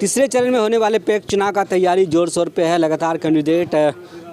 तीसरे चरण में होने वाले पैक्स चुनाव का तैयारी जोर शोर पे है। लगातार कैंडिडेट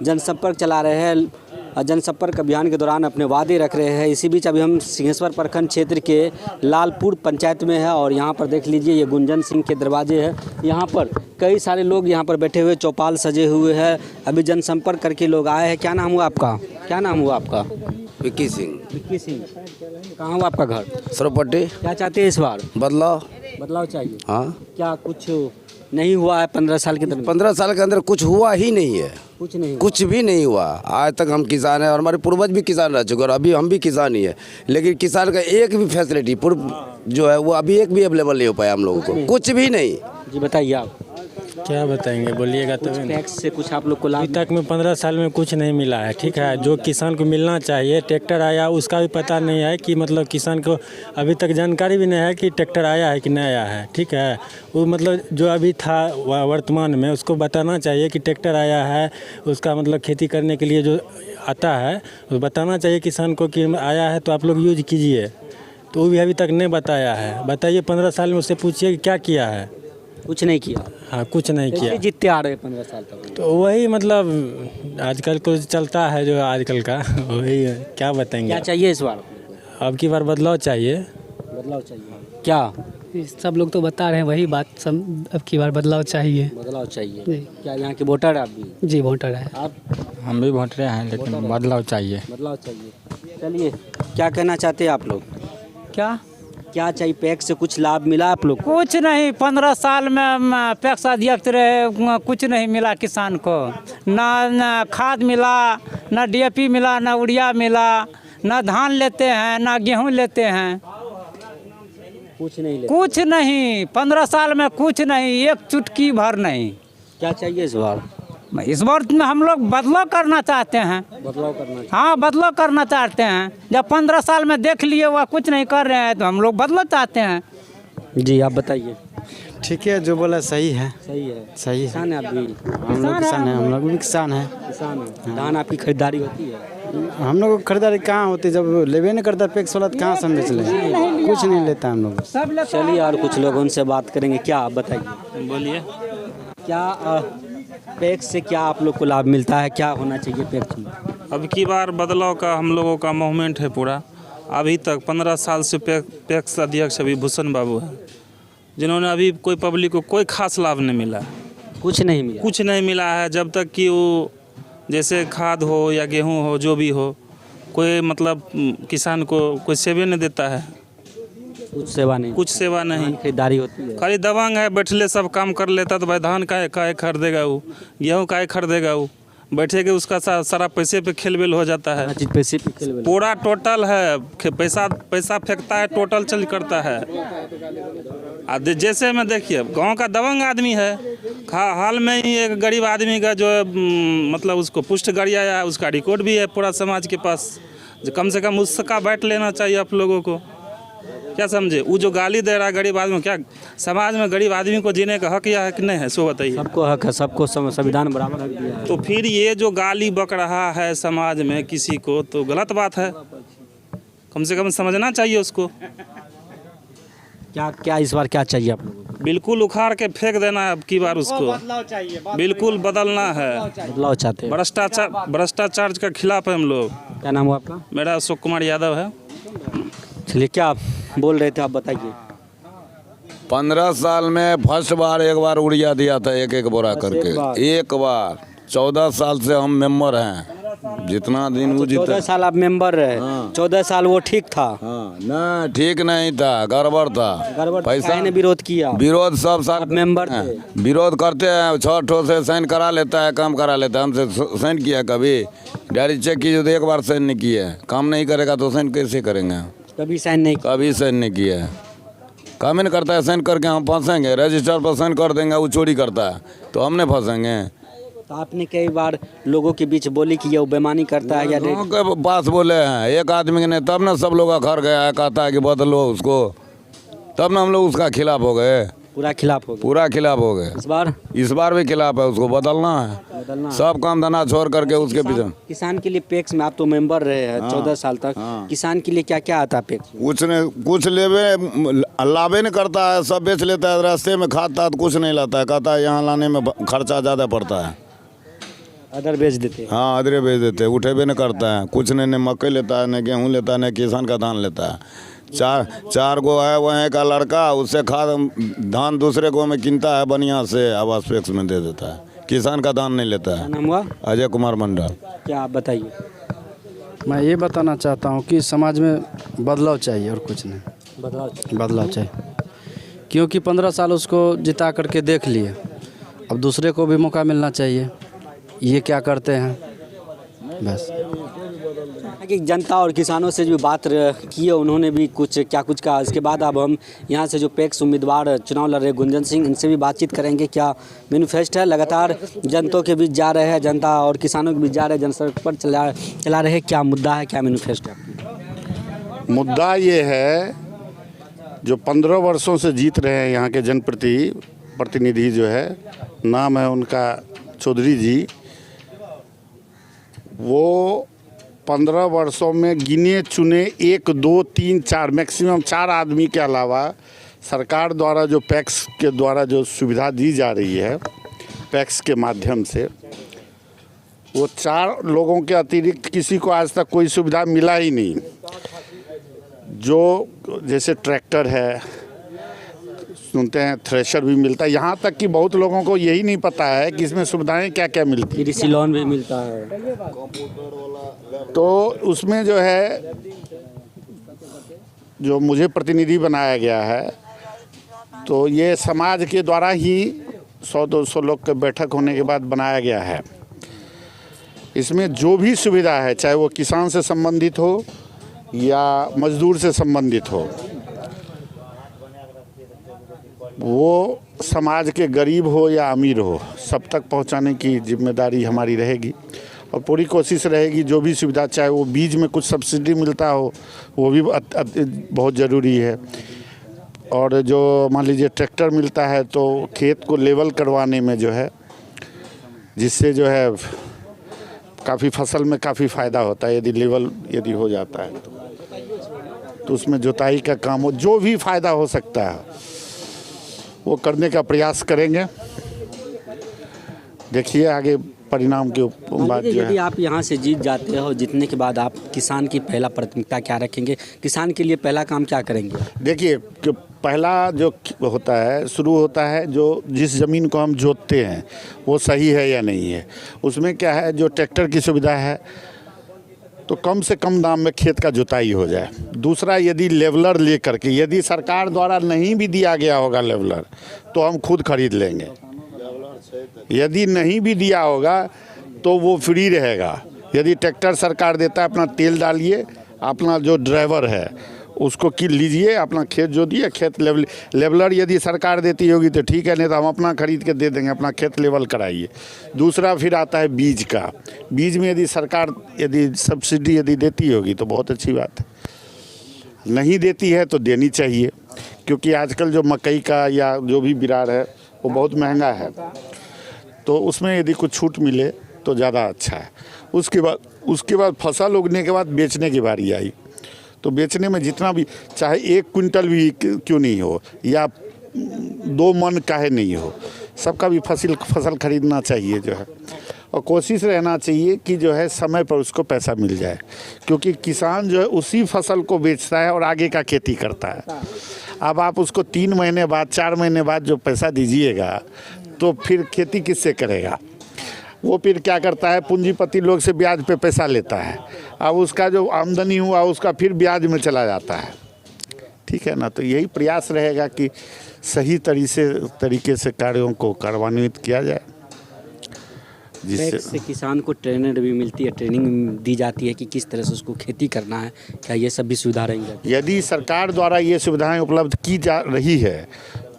जनसंपर्क चला रहे हैं, जनसंपर्क अभियान के दौरान अपने वादे रख रहे हैं। इसी बीच अभी हम सिंहेश्वर प्रखंड क्षेत्र के लालपुर पंचायत में है और यहाँ पर देख लीजिए ये गुंजन सिंह के दरवाजे है। यहाँ पर कई सारे लोग यहाँ पर बैठे हुए, चौपाल सजे हुए हैं। अभी जनसंपर्क करके लोग आए हैं। क्या नाम हुआ आपका? क्या नाम हुआ आपका? विक्की सिंह। विक्की सिंह, कहाँ हुआ आपका घर? सरपट्टी। क्या चाहते हैं इस बार? बदलाव चाहिए। हाँ। क्या कुछ नहीं हुआ है 15 साल के अंदर? 15 साल के अंदर कुछ हुआ ही नहीं है। कुछ भी नहीं हुआ। आज तक हम किसान हैं और हमारे पूर्वज भी किसान रह चुके और अभी हम भी किसान ही है, लेकिन किसान का एक भी फैसिलिटी जो है वो अभी एक भी अवेलेबल नहीं हो पाया हम लोगों को, कुछ भी नहीं। जी बताइए आप। क्या बताएंगे, बोलिएगा तो। टैक्स से कुछ आप लोग को लाभ? अभी तक में 15 साल में कुछ नहीं मिला है। ठीक है, जो किसान को मिलना चाहिए, ट्रैक्टर आया उसका भी पता नहीं है कि मतलब किसान को अभी तक जानकारी भी नहीं है कि ट्रैक्टर आया है कि नहीं आया है। ठीक है, वो मतलब जो अभी था वर्तमान में उसको बताना चाहिए कि ट्रैक्टर आया है, उसका मतलब खेती करने के लिए जो आता है वो बताना चाहिए किसान को कि आया है तो आप लोग यूज कीजिए। तो वो भी अभी तक नहीं बताया है। बताइए 15 साल में उससे पूछिए कि क्या किया है। कुछ नहीं किया। हाँ, कुछ नहीं किया। जीतते आ रहे 15 साल तक। तो वही मतलब आजकल को चलता है जो आजकल का, वही क्या बताएंगे। क्या चाहिए इस बार? अब की बार बदलाव चाहिए। बदलाव चाहिए। क्या सब लोग तो बता रहे हैं वही बात, सब अब की बार बदलाव चाहिए। बदलाव चाहिए। क्या यहाँ के वोटर है आप भी? जी वोटर है। आप? हम भी वोटर हैं, लेकिन बदलाव चाहिए। बदलाव चाहिए। चलिए, क्या कहना चाहते हैं आप लोग? क्या चाहिए? पैक्स से कुछ लाभ मिला आप लोग? कुछ नहीं। 15 साल में पैक्स अध्यक्ष रहे, कुछ नहीं मिला किसान को। ना खाद मिला, ना डीएपी मिला, ना यूरिया मिला, ना धान लेते हैं, ना गेहूं लेते हैं। कुछ नहीं 15 साल में कुछ नहीं, एक चुटकी भर नहीं। क्या चाहिए इस बार? इस बार हम लोग बदलाव करना चाहते हैं। हाँ, बदलाव करना चाहते हैं। जब 15 साल में देख लिए वह कुछ नहीं कर रहे हैं तो हम लोग बदलाव चाहते हैं। जी आप बताइए। ठीक है, जो बोला सही है। सही है। सही है। किसान है आप भी? हम लोग किसान हैं, हम लोग भी किसान हैं। किसान है। धान आपकी खरीदारी होती है? हम लोग को खरीदारी कहाँ होती, जब लेवे नहीं करता पैक्स वाला तो कहाँ से हम बेच लें। कुछ नहीं लेता हम लोग। चलिए और कुछ लोग उनसे बात करेंगे। क्या आप बताइए। बोलिए। क्या पैक्स से क्या आप लोग को लाभ मिलता है? क्या होना चाहिए पैक्स में? अब की बार बदलाव का हम लोगों का मूवमेंट है पूरा। अभी तक 15 साल से पैक्स अध्यक्ष अभी भूषण बाबू हैं, जिन्होंने अभी कोई पब्लिक को कोई खास लाभ नहीं मिला। कुछ नहीं मिला है। जब तक कि वो जैसे खाद हो या गेहूं हो, जो भी हो, कोई मतलब किसान को कोई सेवा नहीं देता है। कुछ सेवा नहीं। खरीदारी होती है। खाली दबंग है, बैठले सब काम कर लेता। तो भाई धान काहे खरीदेगा वो, गेहूँ काहे खरीदेगा वो, बैठेगा उसका सारा पैसे पे खेलबेल हो जाता है। पैसे पे खेलबेल पूरा टोटल है, पैसा फेंकता है, टोटल चल करता है। जैसे में देखिए गांव का दबंग आदमी है। हाल में ही एक गरीब आदमी का जो मतलब उसको पुष्ट गाड़ी आया, उसका रिकॉर्ड भी है पूरा समाज के पास। जो कम से कम उसका बैठ लेना चाहिए आप लोगों को। क्या समझे? वो जो गाली दे रहा है गरीब आदमी, क्या समाज में गरीब आदमी को जीने का हक या है कि नहीं है, सो बताइए। सबको हक है, सबको संविधान बराबर हक दिया है। तो फिर ये जो गाली बक रहा है समाज में किसी को, तो गलत बात है। कम से कम समझना चाहिए उसको। क्या इस बार क्या चाहिए आप लोगों को? बिल्कुल उखाड़ के फेंक देना है अब की बार उसको। बिल्कुल बदलना है। बदलाव चाहते हैं। भ्रष्टाचार के खिलाफ है हम लोग। क्या नाम हुआ आपका? मेरा अशोक कुमार यादव है। चलिए, क्या आप बोल रहे थे, आप बताइए। 15 साल में फर्स्ट बार एक बार उड़िया दिया था, एक बोरा करके। एक बार 14 साल से हम मेंबर हैं। जितना दिन वो जीता। 14 साल आप मेंबर रहे। हाँ। 14 साल वो ठीक था? हाँ, ना ठीक नहीं था, गड़बड़ था। पैसा ने विरोध किया। विरोध सब साल मेंबर थे। विरोध करते हैं। 6 ठो से साइन करा लेता है, काम करा लेता है। हमसे साइन किया कभी? डायरी चेक कीजिए तो एक बार साइन नहीं किया है। काम नहीं करेगा तो साइन कैसे करेंगे? कभी साइन नहीं किया है। काम ही नहीं करता है। साइन करके हम फंसेंगे, रजिस्टर पर साइन कर देंगे, वो चोरी करता है तो हमने फंसेंगे। तो आपने कई बार लोगों के बीच बोली कि ये बेईमानी करता है या लोगों के पास बोले हैं एक आदमी ने, तब ना सब लोग घर गया है, कहता है कि बदलो उसको, तब ना हम लोग उसका खिलाफ हो गए। पूरा खिलाफ हो गया पूरा खिलाफ हो गए। इस बार भी खिलाफ है, उसको बदलना है। सब काम धंधा छोड़ करके उसके पीछे। किसान के लिए पैक्स में आप तो मेंबर रहे हैं 14 साल तक। किसान के लिए क्या क्या आता है पैक्स? कुछ लाभे नहीं करता है, सब बेच लेता है। रास्ते में खाता है तो कुछ नहीं लाता है, कहता है यहाँ लाने में खर्चा ज़्यादा पड़ता है। अदर बेच देते हैं। हाँ, अदरे बेच देते हैं, उठे भी नहीं करता है कुछ। नहीं मकई लेता है, न गेहूँ लेता है, न किसान का धान लेता है। चार गो है वहीं का लड़का, उससे खाद धान दूसरे को में किनता है बढ़िया से, आवास पैक्स में दे देता है। किसान का धान नहीं लेता है। नाम हुआ अजय कुमार मंडल। क्या आप बताइए? मैं ये बताना चाहता हूँ कि समाज में बदलाव चाहिए और कुछ नहीं। बदलाव चाहिए, क्योंकि 15 साल उसको जिता करके देख लिए, अब दूसरे को भी मौका मिलना चाहिए। ये क्या करते हैं बस। कि जनता और किसानों से जो बात की है, उन्होंने भी कुछ कहा। इसके बाद अब हम यहाँ से जो पैक्स उम्मीदवार चुनाव लड़ रहे गुंजन सिंह, इनसे भी बातचीत करेंगे। क्या मैनिफेस्ट है? लगातार जनता के बीच जा रहे हैं, जनता और किसानों के बीच जा रहे हैं, जनसंपर्क पर चला रहे हैं। क्या मुद्दा है, क्या मैनिफेस्ट है? मुद्दा ये है, जो 15 वर्षों से जीत रहे हैं यहाँ के जनप्रतिनिधि जो है, नाम है उनका चौधरी जी, वो 15 वर्षों में गिने चुने 1, 2, 3, 4 मैक्सिमम 4 आदमी के अलावा सरकार द्वारा जो पैक्स के द्वारा जो सुविधा दी जा रही है, पैक्स के माध्यम से, वो 4 लोगों के अतिरिक्त किसी को आज तक कोई सुविधा मिला ही नहीं। जो जैसे ट्रैक्टर है, सुनते हैं थ्रेशर भी मिलता है, यहाँ तक कि बहुत लोगों को यही नहीं पता है कि इसमें सुविधाएं क्या क्या मिलती हैं। कृषि लोन भी मिलता है। तो उसमें जो है, जो मुझे प्रतिनिधि बनाया गया है, तो ये समाज के द्वारा ही 100-200 लोग के बैठक होने के बाद बनाया गया है। इसमें जो भी सुविधा है, चाहे वो किसान से संबंधित हो या मजदूर से संबंधित हो, वो समाज के गरीब हो या अमीर हो, सब तक पहुंचाने की जिम्मेदारी हमारी रहेगी। और पूरी कोशिश रहेगी जो भी सुविधा, चाहे वो बीज में कुछ सब्सिडी मिलता हो, वो भी बहुत ज़रूरी है। और जो मान लीजिए ट्रैक्टर मिलता है, तो खेत को लेवल करवाने में जो है, जिससे जो है काफ़ी फसल में काफ़ी फ़ायदा होता है। यदि हो जाता है तो उसमें जुताई का काम हो, जो भी फ़ायदा हो सकता है वो करने का प्रयास करेंगे। देखिए आगे परिणाम के बाद जो है। यदि आप यहाँ से जीत जाते हो, जीतने के बाद आप किसान की पहला प्राथमिकता क्या रखेंगे? किसान के लिए पहला काम क्या करेंगे? देखिए, पहला जो होता है, शुरू होता है, जो जिस ज़मीन को हम जोतते हैं वो सही है या नहीं है। उसमें क्या है, जो ट्रैक्टर की सुविधा है, तो कम से कम दाम में खेत का जुताई हो जाए। दूसरा, यदि लेवलर ले करके, यदि सरकार द्वारा नहीं भी दिया गया होगा लेवलर, तो हम खुद खरीद लेंगे। यदि नहीं भी दिया होगा तो वो फ्री रहेगा। यदि ट्रैक्टर सरकार देता है, अपना तेल डालिए, अपना जो ड्राइवर है उसको की लीजिए, अपना खेत जो दिए, खेत लेवलर यदि सरकार देती होगी तो ठीक है, नहीं तो हम अपना खरीद के दे देंगे, अपना खेत लेवल कराइए। दूसरा फिर आता है बीज का। बीज में यदि सरकार सब्सिडी यदि देती होगी तो बहुत अच्छी बात है, नहीं देती है तो देनी चाहिए, क्योंकि आजकल जो मकई का या जो भी बिरार है वो बहुत महंगा है, तो उसमें यदि कुछ छूट मिले तो ज़्यादा अच्छा है। उसके बाद फसल उगने के बाद बेचने की बारी आई, तो बेचने में जितना भी, चाहे 1 क्विंटल भी क्यों नहीं हो या 2 मन काहे नहीं हो, सबका भी फसल खरीदना चाहिए जो है। और कोशिश रहना चाहिए कि जो है समय पर उसको पैसा मिल जाए, क्योंकि किसान जो है उसी फसल को बेचता है और आगे का खेती करता है। अब आप उसको 3 महीने बाद, 4 महीने बाद जो पैसा दीजिएगा, तो फिर खेती किससे करेगा? वो फिर क्या करता है, पूंजीपति लोग से ब्याज पे पैसा लेता है। अब उसका जो आमदनी हुआ उसका फिर ब्याज में चला जाता है। ठीक है ना? तो यही प्रयास रहेगा कि सही तरीके से कार्यों को कार्यान्वित किया जाए, जिससे किसान को ट्रेनिंग भी मिलती है, ट्रेनिंग दी जाती है कि किस तरह से उसको खेती करना है। क्या ये सब भी सुविधा रहेंगे? यदि सरकार द्वारा ये सुविधाएं उपलब्ध की जा रही है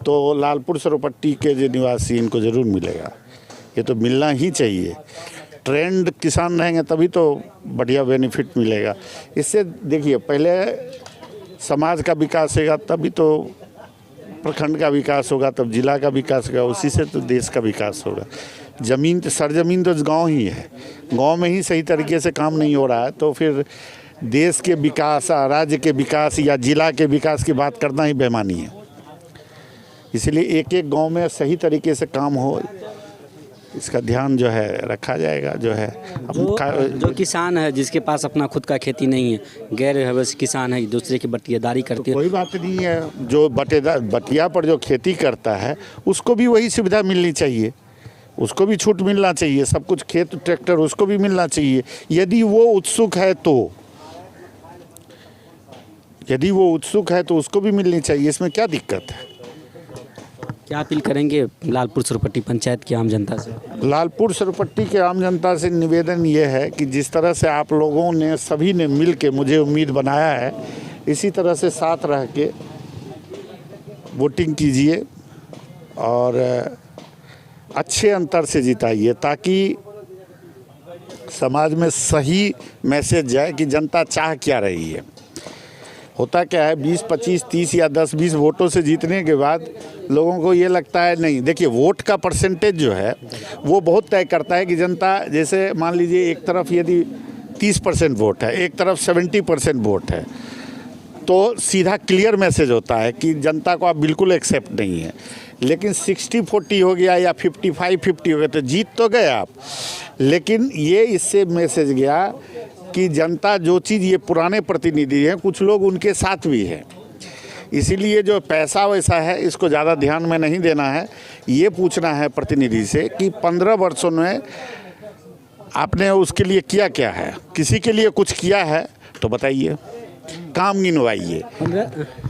तो लालपुर सरोपट्टी के जो निवासी, इनको ज़रूर मिलेगा। ये तो मिलना ही चाहिए। ट्रेंड किसान रहेंगे तभी तो बढ़िया बेनिफिट मिलेगा। इससे देखिए, पहले समाज का विकास होगा तभी तो प्रखंड का विकास होगा, तब जिला का विकास होगा, उसी से तो देश का विकास होगा। ज़मीन तो सरजमीन तो गांव ही है, गांव में ही सही तरीके से काम नहीं हो रहा है तो फिर देश के विकास, राज्य के विकास या जिला के विकास की बात करना ही बेईमानी है। इसलिए एक एक गांव में सही तरीके से काम हो, इसका ध्यान जो है रखा जाएगा। जो है जो किसान है जिसके पास अपना खुद का खेती नहीं है, गैर हवस किसान है, दूसरे की बटियादारी करते हैं, कोई बात नहीं है। जो बटिया पर जो खेती करता है उसको भी वही सुविधा मिलनी चाहिए, उसको भी छूट मिलना चाहिए, सब कुछ खेत ट्रैक्टर उसको भी मिलना चाहिए। यदि वो उत्सुक है तो उसको भी मिलनी चाहिए, इसमें क्या दिक्कत है। क्या अपील करेंगे लालपुर सरुपट्टी पंचायत की आम जनता से? लालपुर सरुपट्टी के आम जनता से निवेदन ये है कि जिस तरह से आप लोगों ने सभी ने मिल के मुझे उम्मीद बनाया है, इसी तरह से साथ रह के वोटिंग कीजिए और अच्छे अंतर से जिताइए, ताकि समाज में सही मैसेज जाए कि जनता चाह क्या रही है। होता क्या है, 20, 25, 30 या 10, 20 वोटों से जीतने के बाद लोगों को ये लगता है नहीं। देखिए, वोट का परसेंटेज जो है वो बहुत तय करता है कि जनता, जैसे मान लीजिए एक तरफ यदि 30% वोट है, एक तरफ 70% वोट है, तो सीधा क्लियर मैसेज होता है कि जनता को आप बिल्कुल एक्सेप्ट नहीं है। लेकिन 60-40 हो गया या 55-50 हो गया तो जीत तो गए आप, लेकिन ये इससे मैसेज गया कि जनता जो चीज़, ये पुराने प्रतिनिधि हैं, कुछ लोग उनके साथ भी हैं, इसीलिए जो पैसा वैसा है इसको ज़्यादा ध्यान में नहीं देना है। ये पूछना है प्रतिनिधि से कि 15 वर्षों में आपने उसके लिए किया क्या है, किसी के लिए कुछ किया है तो बताइए, काम गिनवाइए।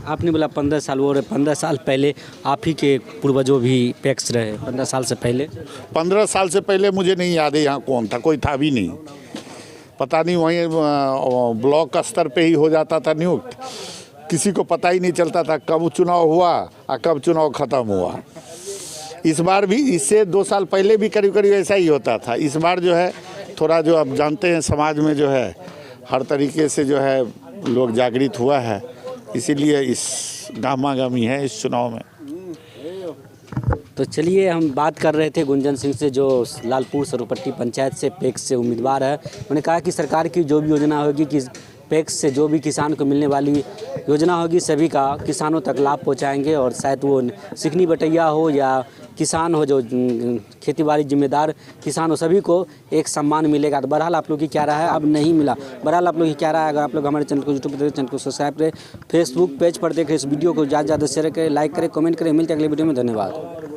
आपने बोला 15 साल, वो 15 साल पहले आप ही के पूर्वजों भी पैक्स रहे, 15 साल से पहले? 15 साल से पहले मुझे नहीं याद है यहाँ कौन था, कोई था भी नहीं, पता नहीं, वहीं ब्लॉक स्तर पे ही हो जाता था नियुक्त, किसी को पता ही नहीं चलता था कब चुनाव हुआ और कब चुनाव ख़त्म हुआ। इस बार भी, इससे 2 साल पहले भी करीब करीब ऐसा ही होता था। इस बार जो है थोड़ा, जो आप जानते हैं समाज में जो है हर तरीके से जो है लोग जागृत हुआ है, इसीलिए इस गामागामी है इस चुनाव में। तो चलिए, हम बात कर रहे थे गुंजन सिंह से, जो लालपुर सरुपट्टी पंचायत से पैक्स से उम्मीदवार है। उन्होंने कहा कि सरकार की जो भी योजना होगी, कि पैक्स से जो भी किसान को मिलने वाली योजना होगी, सभी का किसानों तक लाभ पहुंचाएंगे, और शायद वो सिकनी बटैया हो या किसान हो, जो खेतीबाड़ी जिम्मेदार किसान हो, सभी को एक सम्मान मिलेगा। तो बहरहाल आप लोग की क्या राय है? अब नहीं मिला, बहरहाल आप लोग की क्या राय है? अगर आप लोग हमारे चैनल को यूट्यूब पर देखें, चैनल को सब्सक्राइब करें, फेसबुक पेज पर देखें, इस वीडियो को ज़्यादा से ज़्यादा शेयर करें, लाइक करें, कमेंट करें। मिलते हैं अगले वीडियो में, धन्यवाद।